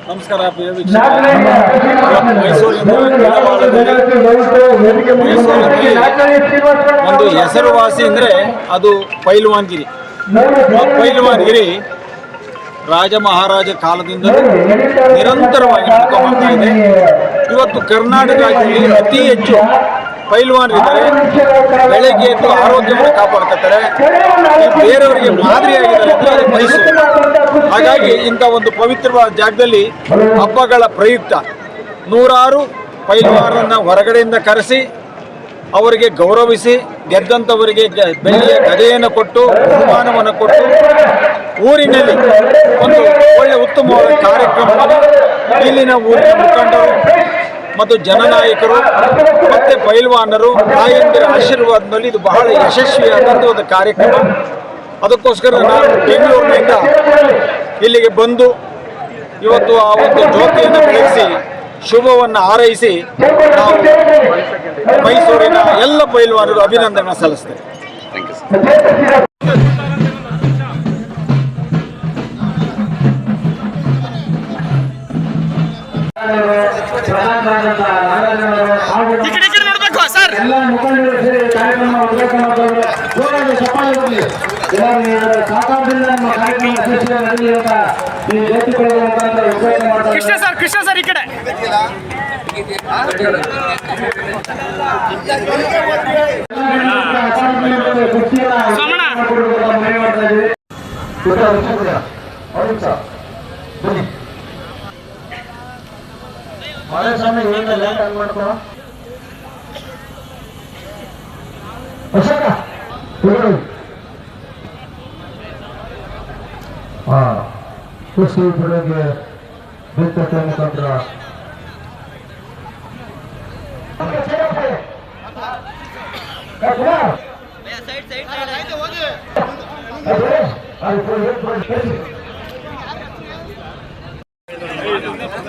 ನಮಸ್ಕಾರ ಪ್ರಿಯ ವೀಕ್ಷಕರೇ. ಮೈಸೂರಿನಲ್ಲಿ ಒಂದು ಹೆಸರುವಾಸಿ ಅಂದರೆ ಅದು ಪೈಲ್ವಾನ್ಗಿರಿ. ಪೈಲ್ವಾನ್ಗಿರಿ ರಾಜ ಮಹಾರಾಜ ಕಾಲದಿಂದಲೂ ನಿರಂತರವಾಗಿ ನಡ್ಕೊಂಡ್ಬರ್ತಾ ಇದೆ. ಇವತ್ತು ಕರ್ನಾಟಕ ರಾಜ್ಯದಲ್ಲಿ ಅತಿ ಹೆಚ್ಚು ಪೈಲ್ವಾನರಿದ್ದಾರೆ. ಬೆಳಗ್ಗೆ ಎದ್ದು ಆರೋಗ್ಯವನ್ನು ಕಾಪಾಡ್ಕೊತಾರೆ, ಬೇರೆಯವರಿಗೆ ಮಾದರಿಯಾಗಿದ್ದಾರೆ ಅಂದರೆ ಅದು ಮೈಸೂರು. ಹಾಗಾಗಿ ಇಂಥ ಒಂದು ಪವಿತ್ರವಾದ ಜಾಗದಲ್ಲಿ ಹಬ್ಬಗಳ ಪ್ರಯುಕ್ತ ನೂರಾರು ಪೈಲ್ವಾನರನ್ನು ಹೊರಗಡೆಯಿಂದ ಕರೆಸಿ ಅವರಿಗೆ ಗೌರವಿಸಿ, ಗೆದ್ದಂಥವರಿಗೆ ಬೆಳ್ಳಿಯ ಗದೆಯನ್ನು ಕೊಟ್ಟು ಬಹುಮಾನವನ್ನು ಕೊಟ್ಟು ಊರಿನಲ್ಲಿ ಒಂದು ಒಳ್ಳೆ ಉತ್ತಮವಾದ ಕಾರ್ಯಕ್ರಮವನ್ನು ಇಲ್ಲಿನ ಊರಿನ ಮುಖಂಡರು ಮತ್ತು ಜನನಾಯಕರು ಮತ್ತು ಪೈಲ್ವಾನರು ತಾಯಂದಿರ ಆಶೀರ್ವಾದದಲ್ಲಿ ಇದು ಬಹಳ ಯಶಸ್ವಿಯಾದಂಥ ಒಂದು ಕಾರ್ಯಕ್ರಮ. ಅದಕ್ಕೋಸ್ಕರ ನಾನು ಬೆಂಗಳೂರಿನಿಂದ ಇಲ್ಲಿಗೆ ಬಂದು ಇವತ್ತು ಆ ಒಂದು ಜ್ಯೋತಿಯನ್ನು ಬೆಳೆಸಿ ಶುಭವನ್ನು ಹಾರೈಸಿ ನಾವು ಮೈಸೂರಿನ ಎಲ್ಲ ಪೈಲ್ವಾನರು ಅಭಿನಂದನೆ ಸಲ್ಲಿಸ್ತೇವೆ. ಎಲ್ಲ ಮುಖಂಡರು ಸೇರಿ ಕಾರ್ಯಕ್ರಮ ಉದ್ಘಾಟನೆ ಸಹಕಾರದಿಂದ ನಮ್ಮ ಕಾರ್ಯಕ್ರಮ ಯಶಸ್ವಿಯಾಗಲಿ ಅಂತ ಈ ಜ್ಯೋತಿ ಕೊಡುವ ಮುಖಾಂತರ ಉದ್ಘಾಟನೆ ಮಾಡ್ತಾರೆ. ಕೃಷ್ಣ ಸರ್ ಈ ಕಡೆ ಮಳೆ ಸಮಯ ಏನಿಲ್ಲ ಲ್ಯಾಂಡ್ ಆನ್ ಮಾಡ್ಕೊ ಕುಸ್ತಿ ಬೆಳಗ್ಗೆ ಬಿತ್ತತೆ ಮುಖಾಂತರ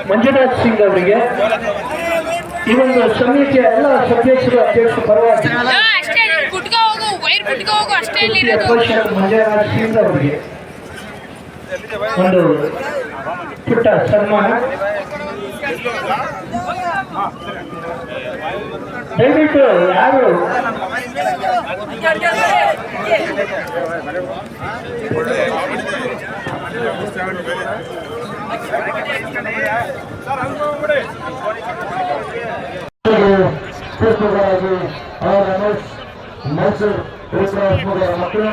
ಮಂಜುನಾಥ್ ಸಿಂಗ್ ಅವರಿಗೆ ಈ ಒಂದು ಸಮಿತಿಯ ಎಲ್ಲ ಸದಸ್ಯರು ಅಧ್ಯಕ್ಷ ಪರವಾಗಿ ಮಂಜುನಾಥ್ ಸಿಂಗ್ ಅವರಿಗೆ ಒಂದು ಪುಟ್ಟ ಸನ್ಮಾನ. ದಯವಿಟ್ಟು ಯಾರು ಮೈಸೂರು ಮಕ್ಕಳು